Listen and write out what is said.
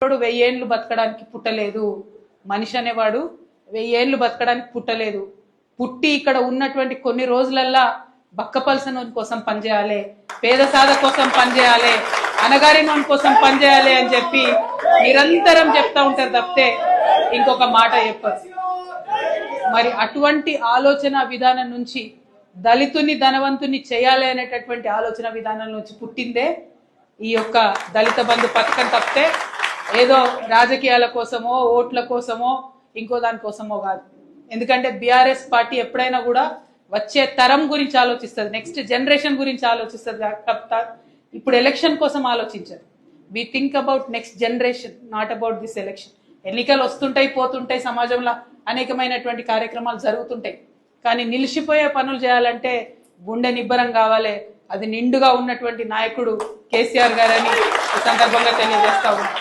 1000 ఏళ్ళు బతకడానికి పుట్టలేదు. మనిషి అనేవాడు 1000 ఏళ్ళు బతకడానికి పుట్టలేదు. పుట్టి ఇక్కడ ఉన్నటువంటి కొన్ని రోజులల్లా బక్కపలసన కోసం పనిచేయాలి, పేద సాధ కోసం పనిచేయాలి, అనగారిన కోసం పనిచేయాలి అని చెప్పి నిరంతరం చెప్తా ఉంటారు తప్పితే ఇంకొక మాట చెప్పరు. మరి అటువంటి ఆలోచన విధానం నుంచి దళితుని ధనవంతుని చేయాలి అనేటటువంటి ఆలోచన విధానం నుంచి పుట్టిందే ఈ యొక్క దళిత బంధు పథకం తప్పితే ఏదో రాజకీయాల కోసమో ఓట్ల కోసమో ఇంకో దానికోసమో కాదు. ఎందుకంటే బీఆర్ఎస్ పార్టీ ఎప్పుడైనా కూడా వచ్చే తరం గురించి ఆలోచిస్తుంది, నెక్స్ట్ జనరేషన్ గురించి ఆలోచిస్తుంది. ఇప్పుడు ఎలక్షన్ కోసం ఆలోచించారు. We think about next generation, not about this election. ఎన్నికలు వస్తుంటాయి పోతుంటాయి, సమాజంలో అనేకమైనటువంటి కార్యక్రమాలు జరుగుతుంటాయి. కానీ నిలిచిపోయే పనులు చేయాలంటే గుండె నిబ్బరం కావాలి. అది నిండుగా ఉన్నటువంటి నాయకుడు కేసీఆర్ గారని ఈ సందర్భంగా తెలియజేస్తా ఉన్నాం.